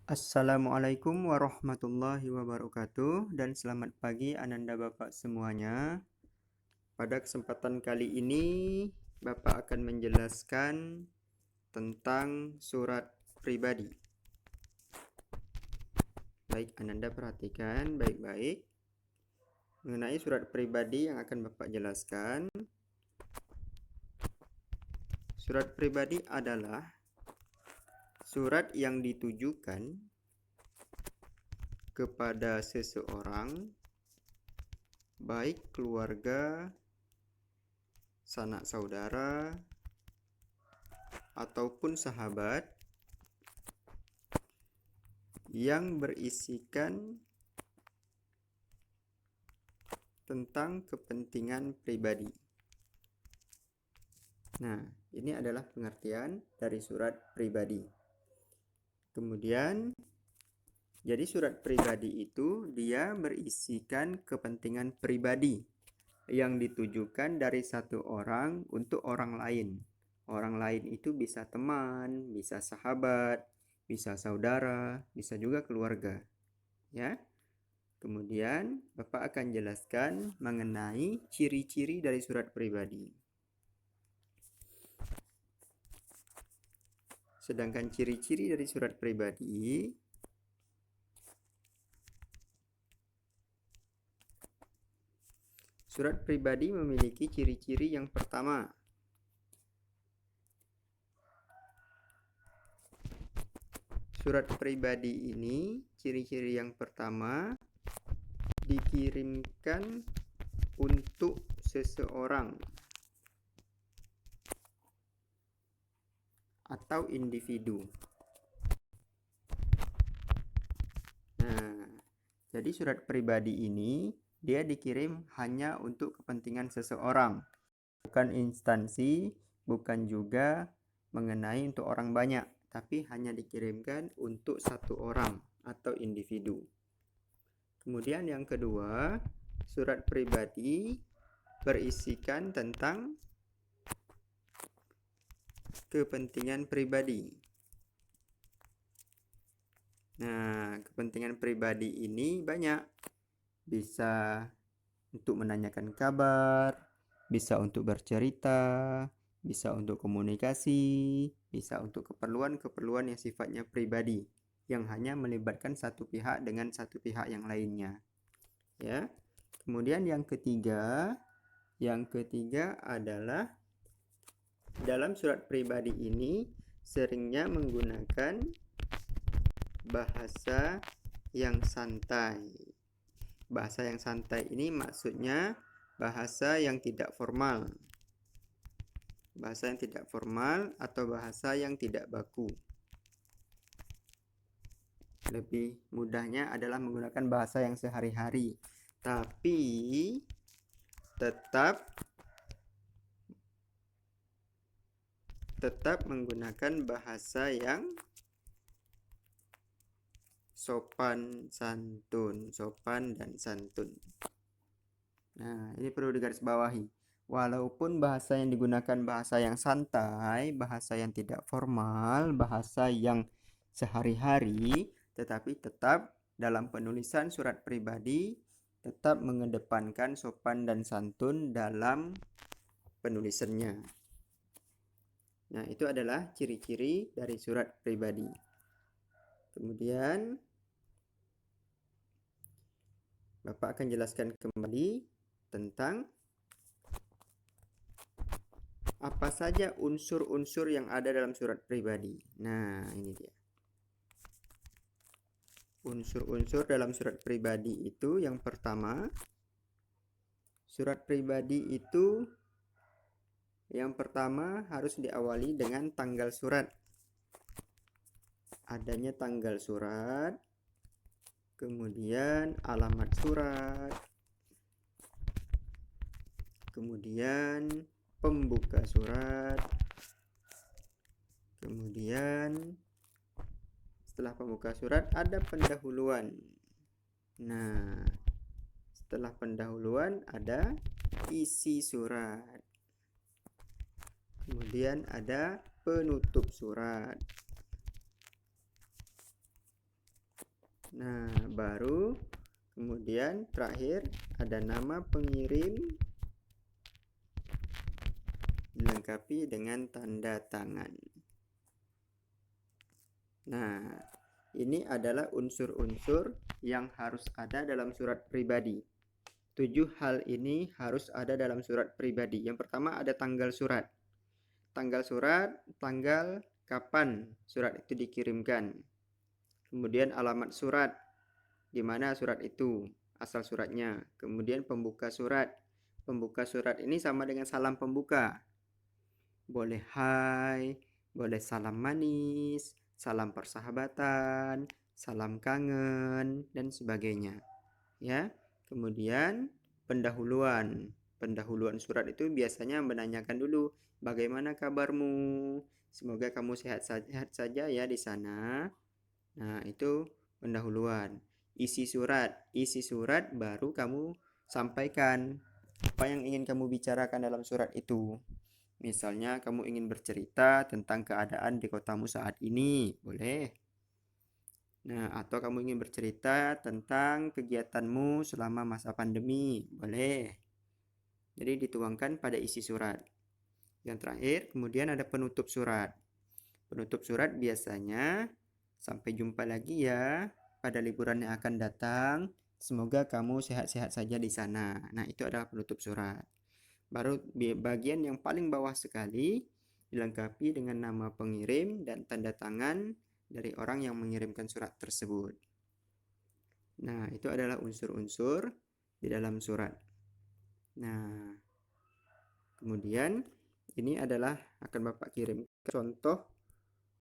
Assalamualaikum warahmatullahi wabarakatuh dan selamat pagi Ananda Bapak semuanya. Pada kesempatan kali ini Bapak akan menjelaskan tentang surat pribadi. Baik, Ananda perhatikan baik-baik mengenai surat pribadi yang akan Bapak jelaskan. Surat pribadi adalah surat yang ditujukan kepada seseorang, baik keluarga, sanak saudara, ataupun sahabat, yang berisikan tentang kepentingan pribadi. Nah, ini adalah pengertian dari surat pribadi. Kemudian, jadi surat pribadi itu dia berisikan kepentingan pribadi yang ditujukan dari satu orang untuk orang lain. Orang lain itu bisa teman, bisa sahabat, bisa saudara, bisa juga keluarga. Ya. Kemudian Bapak akan jelaskan mengenai ciri-ciri dari surat pribadi. Sedangkan ciri-ciri dari surat pribadi memiliki ciri-ciri yang pertama. Surat pribadi ini, ciri-ciri yang pertama, dikirimkan untuk seseorang atau individu. Nah, jadi surat pribadi ini dia dikirim hanya untuk kepentingan seseorang, bukan instansi, bukan juga mengenai untuk orang banyak, tapi hanya dikirimkan untuk satu orang atau individu. Kemudian yang kedua, surat pribadi berisikan tentang kepentingan pribadi. Nah, kepentingan pribadi ini banyak. Bisa untuk menanyakan kabar, bisa untuk bercerita, bisa untuk komunikasi, bisa untuk keperluan-keperluan yang sifatnya pribadi, yang hanya melibatkan satu pihak dengan satu pihak yang lainnya. Ya. Kemudian yang ketiga adalah dalam surat pribadi ini seringnya menggunakan bahasa yang santai. Bahasa yang santai ini maksudnya bahasa yang tidak formal. Bahasa yang tidak formal atau bahasa yang tidak baku. Lebih mudahnya adalah menggunakan bahasa yang sehari-hari, tapi tetap menggunakan bahasa yang sopan dan santun. Nah, ini perlu digarisbawahi. Walaupun bahasa yang digunakan bahasa yang santai, bahasa yang tidak formal, bahasa yang sehari-hari, tetapi tetap dalam penulisan surat pribadi tetap mengedepankan sopan dan santun dalam penulisannya. Nah, itu adalah ciri-ciri dari surat pribadi. Kemudian Bapak akan jelaskan kembali tentang apa saja unsur-unsur yang ada dalam surat pribadi. Nah, ini dia. Unsur-unsur dalam surat pribadi itu yang pertama, surat pribadi itu yang pertama harus diawali dengan tanggal surat. Adanya tanggal surat, kemudian alamat surat, kemudian pembuka surat, kemudian setelah pembuka surat ada pendahuluan. Nah, setelah pendahuluan ada isi surat. Kemudian ada penutup surat. Nah, baru kemudian terakhir ada nama pengirim dilengkapi dengan tanda tangan. Nah, ini adalah unsur-unsur yang harus ada dalam surat pribadi. 7 hal ini harus ada dalam surat pribadi. Yang pertama ada tanggal surat. Tanggal surat, tanggal kapan surat itu dikirimkan. Kemudian alamat surat, di mana surat itu, asal suratnya. Kemudian pembuka surat. Pembuka surat ini sama dengan salam pembuka. Boleh hai, boleh salam manis, salam persahabatan, salam kangen, dan sebagainya. Ya. Kemudian pendahuluan. Pendahuluan surat itu biasanya menanyakan dulu, bagaimana kabarmu? Semoga kamu sehat-sehat saja ya di sana. Nah, itu pendahuluan. Isi surat baru kamu sampaikan apa yang ingin kamu bicarakan dalam surat itu. Misalnya kamu ingin bercerita tentang keadaan di kotamu saat ini, boleh. Nah, atau kamu ingin bercerita tentang kegiatanmu selama masa pandemi, boleh. Jadi dituangkan pada isi surat. Yang terakhir, kemudian ada penutup surat. Penutup surat biasanya, sampai jumpa lagi ya pada liburan yang akan datang. Semoga kamu sehat-sehat saja di sana. Nah, itu adalah penutup surat. Baru bagian yang paling bawah sekali dilengkapi dengan nama pengirim dan tanda tangan dari orang yang mengirimkan surat tersebut. Nah, itu adalah unsur-unsur di dalam surat. Nah, kemudian ini adalah akan Bapak kirim contoh